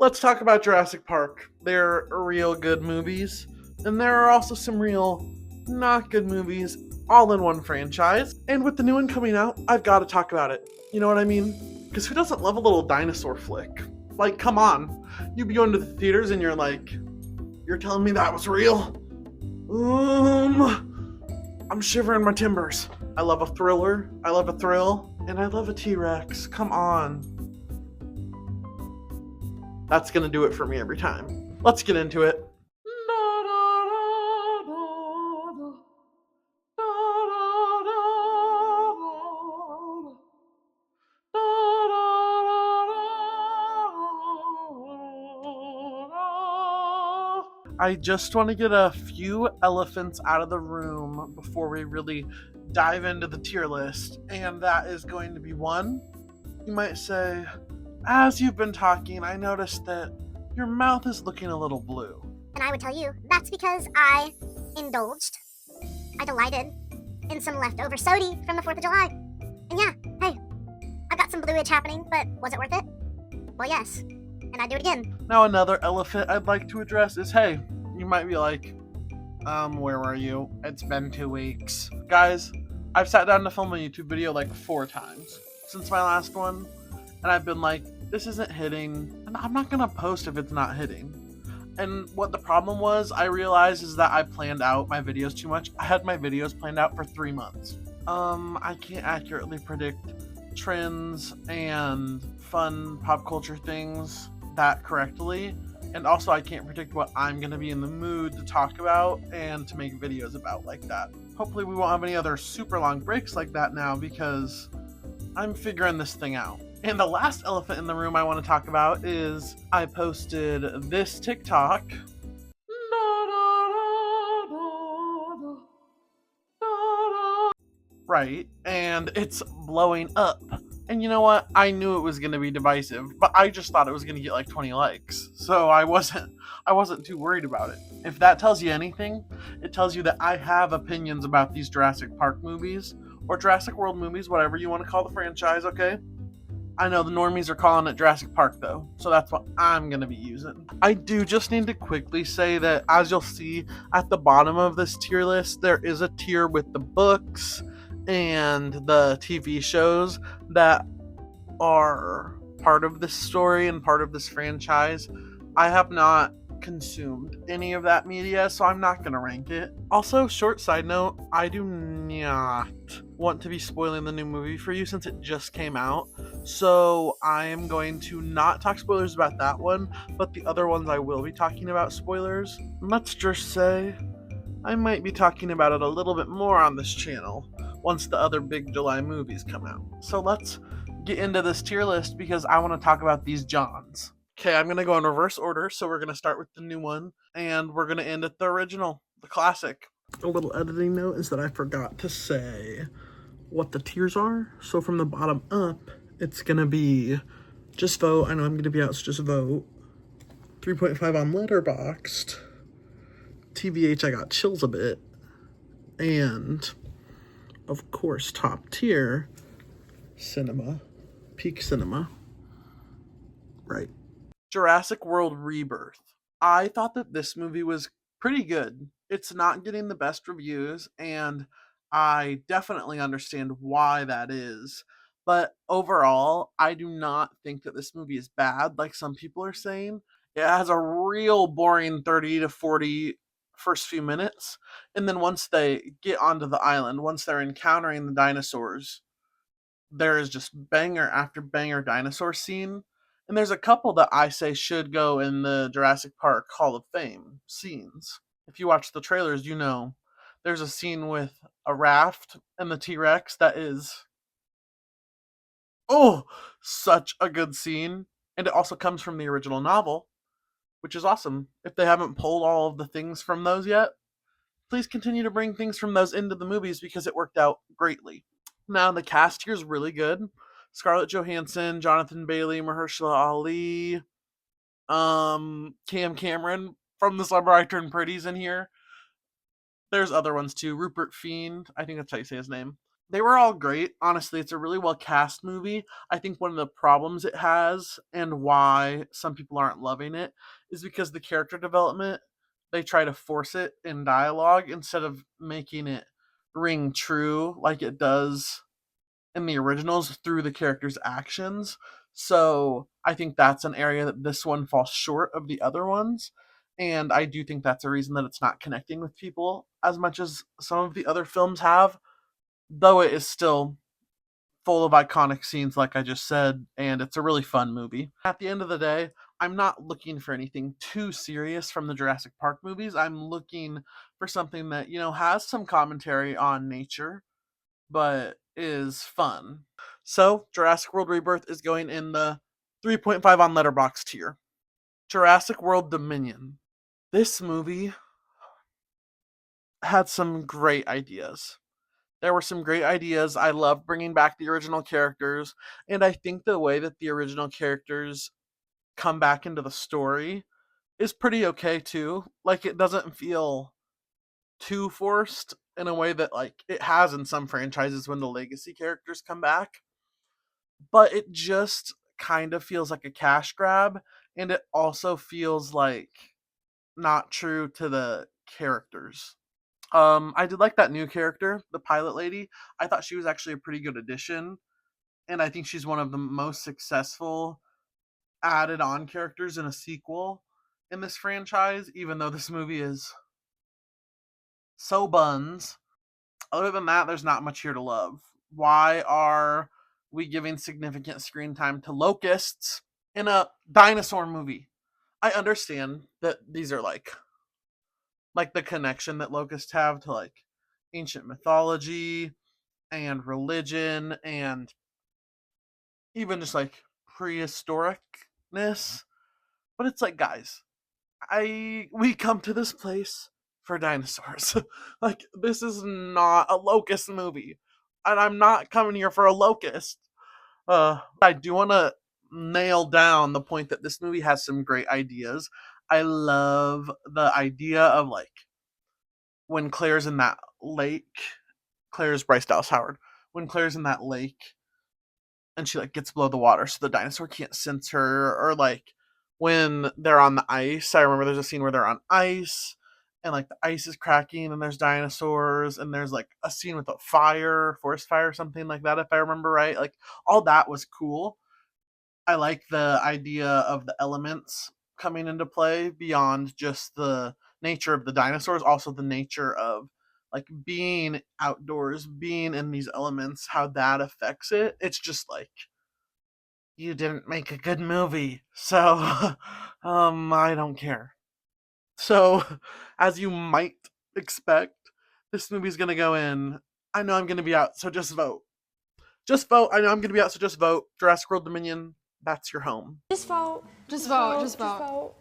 let's talk about Jurassic Park. They're real good movies, and there are also some real not good movies all in one franchise. And with the new one coming out, I've got to talk about it. You know what I mean? Because who doesn't love a little dinosaur flick? Like, come on. You be going to the theaters and you're like, you're telling me that was real? I'm shivering my timbers. I love a thriller, I love a thrill, and I love a T-Rex. Come on. That's gonna do it for me every time. Let's get into it. I just want to get a few elephants out of the room before we really dive into the tier list. And that is going to be one. You might say, as you've been talking, I noticed that your mouth is looking a little blue. And I would tell you, that's because I indulged, I delighted in some leftover sody from the 4th of July. And yeah, hey, I've got some bluage happening, but was it worth it? Well, yes. And I'd do it again. Now, another elephant I'd like to address is, hey, you might be like, where were you? It's been 2 weeks. Guys, I've sat down to film a YouTube video like 4 times since my last one, and I've been like, this isn't hitting, and I'm not gonna post if it's not hitting. And what the problem was, I realized, is that I planned out my videos too much. I had my videos planned out for 3 months. I can't accurately predict trends and fun pop culture things that correctly. And also, I can't predict what I'm going to be in the mood to talk about and to make videos about like that. Hopefully, we won't have any other super long breaks like that now because I'm figuring this thing out. And the last elephant in the room I want to talk about is I posted this TikTok. Right, and it's blowing up. And you know what? I knew it was going to be divisive, but I just thought it was going to get like 20 likes. So I wasn't too worried about it. If that tells you anything, it tells you that I have opinions about these Jurassic Park movies or Jurassic World movies, whatever you want to call the franchise, okay? I know the normies are calling it Jurassic Park though, so that's what I'm going to be using. I do just need to quickly say that, as you'll see at the bottom of this tier list, there is a tier with the books and the TV shows that are part of this story and part of this franchise. I have not consumed any of that media, so I'm not going to rank it. Also, short side note, I do not want to be spoiling the new movie for you since it just came out. So I am going to not talk spoilers about that one, but the other ones I will be talking about spoilers. Let's just say I might be talking about it a little bit more on this channel once the other big July movies come out. So let's get into this tier list because I want to talk about these Johns. Okay, I'm going to go in reverse order, so we're going to start with the new one, and we're going to end at the original, the classic. A little editing note is that I forgot to say what the tiers are. So from the bottom up, it's going to be just vote. I know I'm going to be out, so just vote. 3.5 on Letterboxd. TVH, I got chills a bit. And, of course, top tier, cinema, peak cinema. Right. Jurassic World Rebirth. I thought that this movie was pretty good. It's not getting the best reviews, and I definitely understand why that is. But overall, I do not think that this movie is bad, like some people are saying. It has a real boring 30 to 40 first few minutes, and then once they get onto the island, once they're encountering the dinosaurs, there is just banger after banger dinosaur scene. And there's a couple that I say should go in the Jurassic Park Hall of Fame scenes. If you watch the trailers, you know there's a scene with a raft and the T-Rex that is, oh, such a good scene. And it also comes from the original novel, which is awesome. If they haven't pulled all of the things from those yet, please continue to bring things from those into the movies because it worked out greatly. Now, the cast here is really good. Scarlett Johansson, Jonathan Bailey, Mahershala Ali, Cam Cameron from The Slumber I Turned Pretty's in here. There's other ones too. Rupert Fiend, I think that's how you say his name. They were all great. Honestly, it's a really well cast movie. I think one of the problems it has and why some people aren't loving it is because the character development, they try to force it in dialogue instead of making it ring true like it does in the originals through the character's actions. So I think that's an area that this one falls short of the other ones. And I do think that's a reason that it's not connecting with people as much as some of the other films have, though it is still full of iconic scenes, like I just said, and it's a really fun movie. At the end of the day, I'm not looking for anything too serious from the Jurassic Park movies. I'm looking for something that, has some commentary on nature, but is fun. So, Jurassic World Rebirth is going in the 3.5 on Letterboxd tier. Jurassic World Dominion. This movie had some great ideas. There were some great ideas. I love bringing back the original characters, and I think the way that the original characters come back into the story is pretty okay too. Like, it doesn't feel too forced in a way that like it has in some franchises when the legacy characters come back, but it just kind of feels like a cash grab, and it also feels like not true to the characters. I did like that new character, the pilot lady. I thought she was actually a pretty good addition, and I think she's one of the most successful added on characters in a sequel in this franchise, even though this movie is so buns. Other than that, there's not much here to love. Why are we giving significant screen time to locusts in a dinosaur movie? I understand that these are like the connection that locusts have to like ancient mythology and religion and even just like prehistoricness. But it's like, guys, I we come to this place for dinosaurs. Like, this is not a locust movie. And I'm not coming here for a locust. I do want to nail down the point that this movie has some great ideas. I love the idea of like when Claire's in that lake. Claire's Bryce Dallas Howard. When Claire's in that lake and she like gets below the water so the dinosaur can't sense her, or like when they're on the ice. I remember there's a scene where they're on ice and like the ice is cracking and there's dinosaurs, and there's like a scene with a fire, forest fire, something like that, if I remember right. Like, all that was cool. I like the idea of the elements coming into play beyond just the nature of the dinosaurs, also the nature of like being outdoors, being in these elements, how that affects it. It's just like, you didn't make a good movie. So I don't care. So, as you might expect, this movie's going to go in. I know I'm going to be out, so just vote. Just vote. I know I'm going to be out, so just vote. Jurassic World Dominion, that's your home. Just vote. Just vote. Just vote.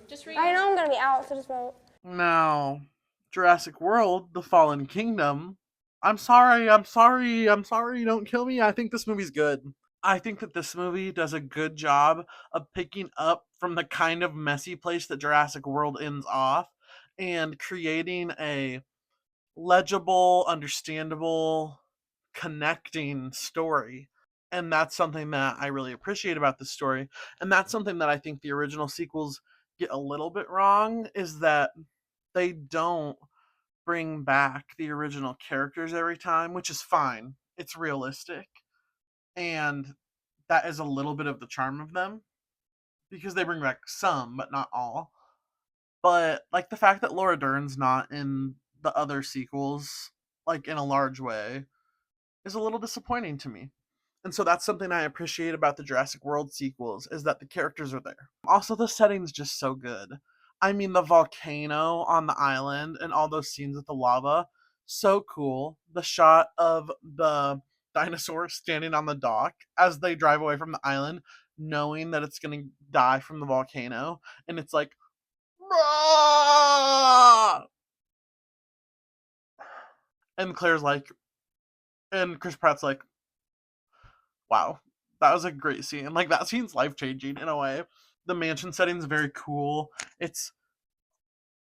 Just I know I'm gonna be out, so just vote. Now, Jurassic World, The Fallen Kingdom. I'm sorry, don't kill me. I think this movie's good. I think that this movie does a good job of picking up from the kind of messy place that Jurassic World ends off and creating a legible, understandable, connecting story. And that's something that I really appreciate about this story. And that's something that I think the original sequels get a little bit wrong, is that they don't bring back the original characters every time, which is fine. It's realistic. And that is a little bit of the charm of them, because they bring back some, but not all. But like the fact that Laura Dern's not in the other sequels, like in a large way, is a little disappointing to me. And so that's something I appreciate about the Jurassic World sequels, is that the characters are there. Also, the setting's just so good. I mean, the volcano on the island and all those scenes with the lava, so cool. The shot of the dinosaur standing on the dock as they drive away from the island, knowing that it's going to die from the volcano, and it's like, "Rah!" And Claire's like, and Chris Pratt's like, wow, that was a great scene. Like, that scene's life changing in a way. The mansion setting's very cool. It's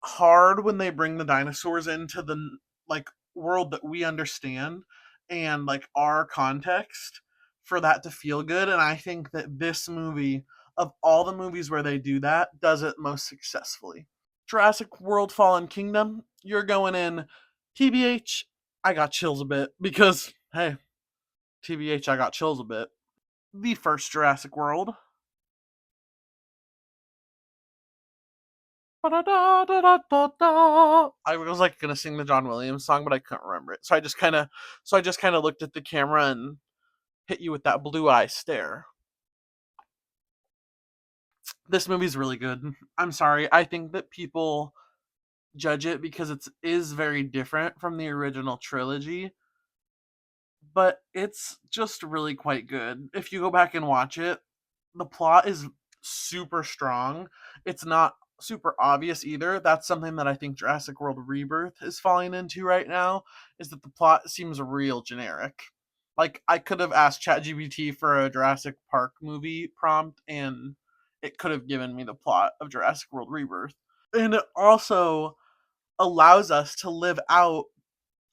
hard when they bring the dinosaurs into the like world that we understand, and like our context for that to feel good. And I think that this movie, of all the movies where they do that, does it most successfully. Jurassic World Fallen Kingdom, you're going in TBH. I got chills a bit because, hey, TBH, I got chills a bit. The first Jurassic World. I was like gonna sing the John Williams song, but I couldn't remember it. So I just kind of looked at the camera and hit you with that blue eye stare. This movie's really good. I'm sorry. I think that people judge it because it is very different from the original trilogy, but it's just really quite good. If you go back and watch it, the plot is super strong. It's not super obvious either. That's something that I think Jurassic World Rebirth is falling into right now, is that the plot seems real generic. Like I could have asked ChatGPT for a Jurassic Park movie prompt and it could have given me the plot of Jurassic World Rebirth. And it also allows us to live out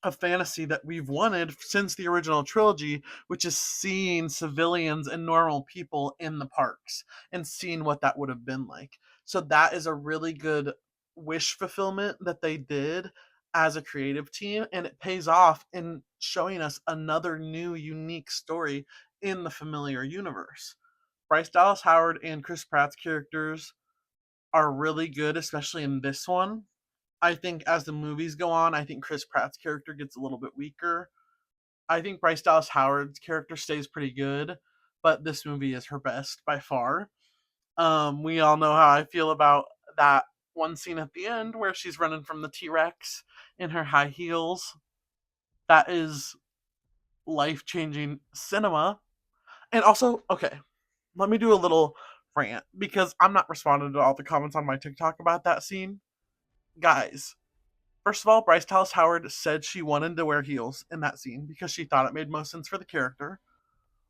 a fantasy that we've wanted since the original trilogy, which is seeing civilians and normal people in the parks and seeing what that would have been like. So that is a really good wish fulfillment that they did as a creative team, and it pays off in showing us another new unique story in the familiar universe. Bryce Dallas Howard and Chris Pratt's characters are really good, especially in this one. I think as the movies go on, I think Chris Pratt's character gets a little bit weaker. I think Bryce Dallas Howard's character stays pretty good, but this movie is her best by far. We all know how I feel about that one scene at the end where she's running from the T Rex in her high heels. That is life changing cinema. And also, okay, let me do a little rant because I'm not responding to all the comments on my TikTok about that scene. Guys, first of all, Bryce Dallas Howard said she wanted to wear heels in that scene because she thought it made most sense for the character.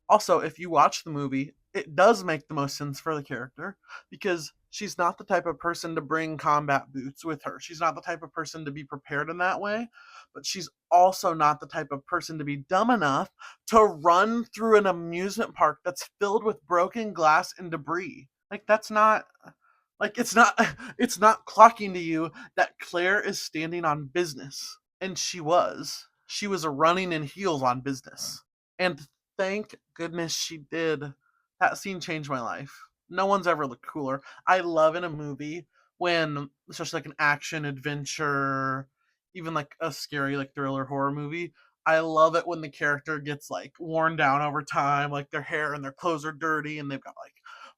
Also, if you watch the movie, it does make the most sense for the character because she's not the type of person to bring combat boots with her. She's not the type of person to be prepared in that way, but she's also not the type of person to be dumb enough to run through an amusement park that's filled with broken glass and debris. Like that's not like it's not clocking to you that Claire is standing on business. And she was. She was running in heels on business. And thank goodness she did. That scene changed my life. No one's ever looked cooler. I love in a movie when, especially like an action adventure, even like a scary like thriller horror movie, I love it when the character gets like worn down over time, like their hair and their clothes are dirty and they've got like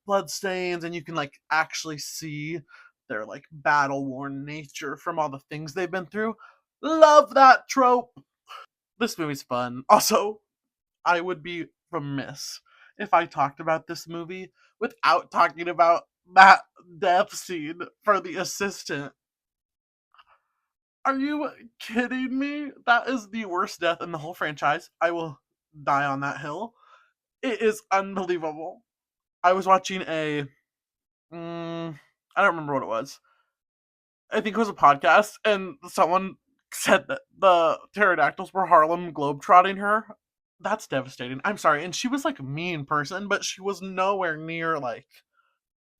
blood stains and you can like actually see their like battle worn nature from all the things they've been through. Love that trope. This movie's fun. Also, I would be remiss if I talked about this movie without talking about that death scene for the assistant. Are you kidding me? That is the worst death in the whole franchise. I will die on that hill. It is unbelievable. I was watching I don't remember what it was. I think it was a podcast, and someone said that the pterodactyls were Harlem globetrotting her. That's devastating. I'm sorry. And she was like a mean person, but she was nowhere near like,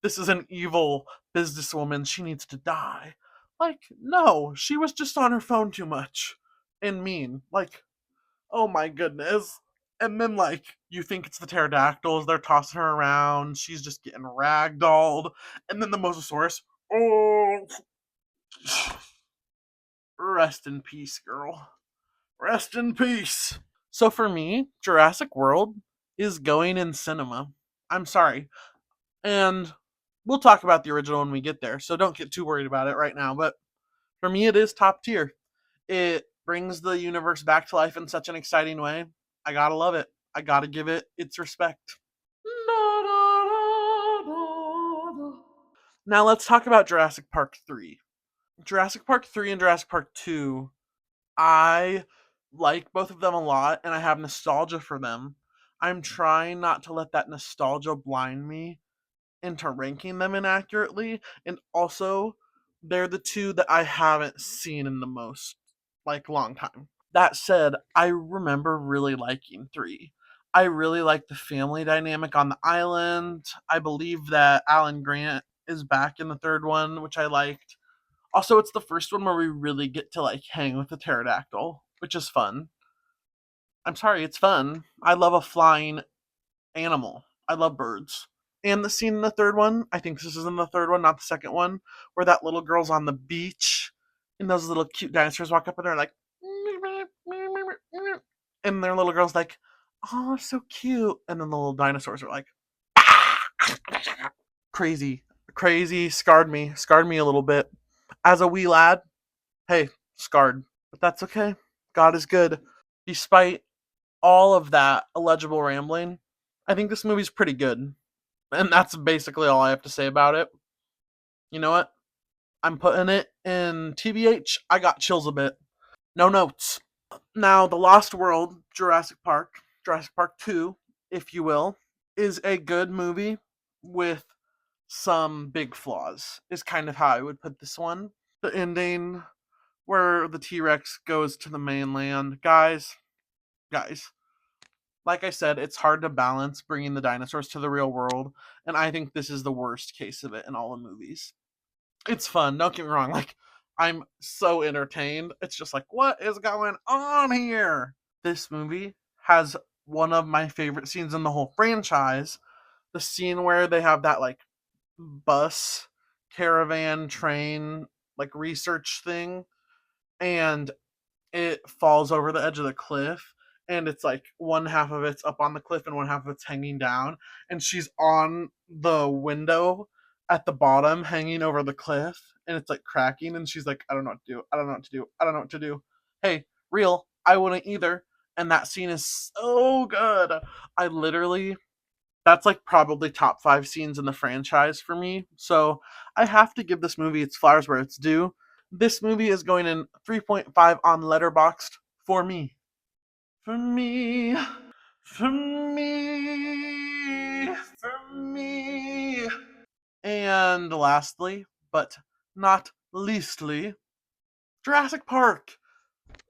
this is an evil businesswoman. She needs to die. Like, no, she was just on her phone too much and mean. Like, oh my goodness. And then, like, you think it's the pterodactyls, they're tossing her around, she's just getting ragdolled. And then the mosasaurus, oh, rest in peace, girl. Rest in peace. So for me, Jurassic World is going in cinema. I'm sorry. And we'll talk about the original when we get there, so don't get too worried about it right now. But for me, it is top tier. It brings the universe back to life in such an exciting way. I gotta love it. I gotta give it its respect. Now let's talk about Jurassic Park 3. Jurassic Park 3 and Jurassic Park 2, I like both of them a lot and I have nostalgia for them. I'm trying not to let that nostalgia blind me into ranking them inaccurately. And also, they're the two that I haven't seen in the most like long time. That said, I remember really liking 3. I really like the family dynamic on the island. I believe that Alan Grant is back in the third one, which I liked. Also, it's the first one where we really get to like hang with the pterodactyl, which is fun. I'm sorry, it's fun. I love a flying animal. I love birds. And the scene in the third one, I think this is in the third one, not the second one, where that little girl's on the beach and those little cute dinosaurs walk up and they're like, and their little girl's like, oh, so cute. And then the little dinosaurs are like, crazy, crazy, scarred me a little bit. As a wee lad, hey, scarred. But that's okay. God is good. Despite all of that illegible rambling, I think this movie's pretty good. And that's basically all I have to say about it. You know what? I'm putting it in TBH. I got chills a bit. No notes. Now, The Lost World, Jurassic Park 2, if you will, is a good movie with some big flaws, is kind of how I would put this one. The ending where the T-Rex goes to the mainland. Guys, like I said, it's hard to balance bringing the dinosaurs to the real world, and I think this is the worst case of it in all the movies. It's fun, don't get me wrong, like, I'm so entertained. It's just like, what is going on here? This movie has one of my favorite scenes in the whole franchise. The scene where they have that, like, bus, caravan, train, like, research thing, and it falls over the edge of the cliff, and it's like one half of it's up on the cliff and one half of it's hanging down, and she's on the window at the bottom hanging over the cliff, and it's like cracking, and she's like, I don't know what to do, I don't know what to do, I don't know what to do. Hey, real, I wouldn't either. And that scene is so good. I literally, that's like probably top 5 scenes in the franchise for me. So I have to give this movie its flowers where it's due. This movie is going in 3.5 on Letterboxd for me. For me. For me. For me. And lastly, but not leastly, Jurassic Park.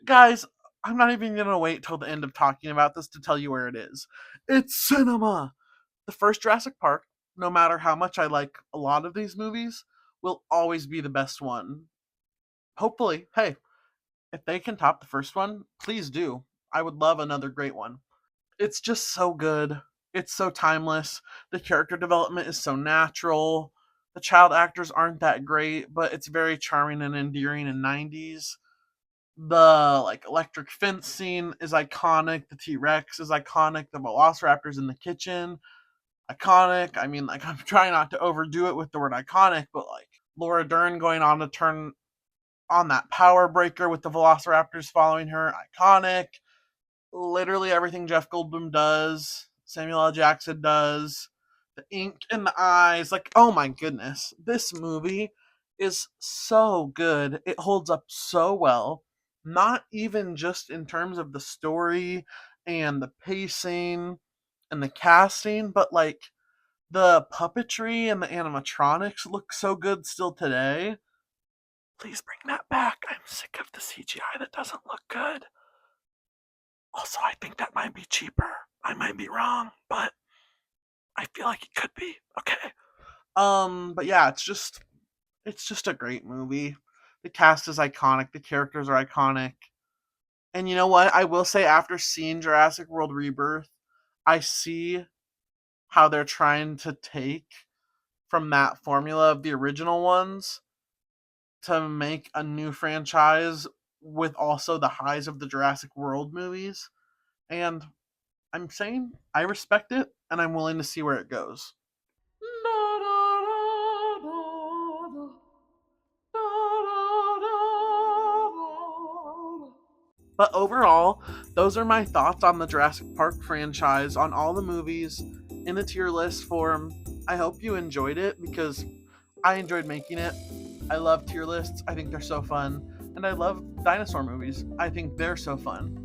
Guys, I'm not even going to wait till the end of talking about this to tell you where it is. It's cinema. The first Jurassic Park, no matter how much I like a lot of these movies, will always be the best one. Hopefully, hey, if they can top the first one, please do. I would love another great one. It's just so good. It's so timeless. The character development is so natural. The child actors aren't that great, but it's very charming and endearing in 90s. The like electric fence scene is iconic. The T-Rex is iconic. The Velociraptors in the kitchen, iconic. I mean, like, I'm trying not to overdo it with the word iconic, but like Laura Dern going on to turn on that power breaker with the Velociraptors following her, iconic. Literally everything Jeff Goldblum does, Samuel L. Jackson does, the ink in the eyes, like, oh my goodness, this movie is so good. It holds up so well, not even just in terms of the story and the pacing and the casting, but like the puppetry and the animatronics look so good still today. Please bring that back. I'm sick of the CGI that doesn't look good. Also, I think that might be cheaper. I might be wrong, but I feel like it could be. Okay. But yeah, it's just a great movie. The cast is iconic, the characters are iconic. And you know what? I will say after seeing Jurassic World Rebirth, I see how they're trying to take from that formula of the original ones to make a new franchise with also the highs of the Jurassic World movies. And I'm saying I respect it and I'm willing to see where it goes. But overall, those are my thoughts on the Jurassic Park franchise, on all the movies in the tier list form. I hope you enjoyed it because I enjoyed making it. I love tier lists, I think they're so fun. And I love dinosaur movies, I think they're so fun.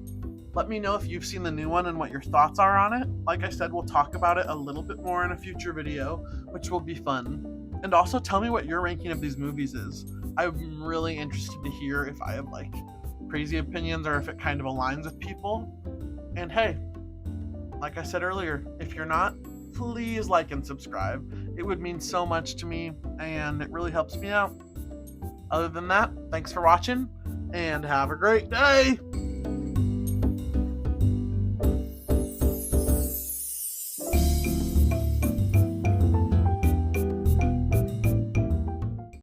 Let me know if you've seen the new one and what your thoughts are on it. Like I said, we'll talk about it a little bit more in a future video, which will be fun. And also tell me what your ranking of these movies is. I'm really interested to hear if I have like crazy opinions or if it kind of aligns with people. And hey, like I said earlier, if you're not, please like and subscribe. It would mean so much to me, and it really helps me out. Other than that, thanks for watching, and have a great day!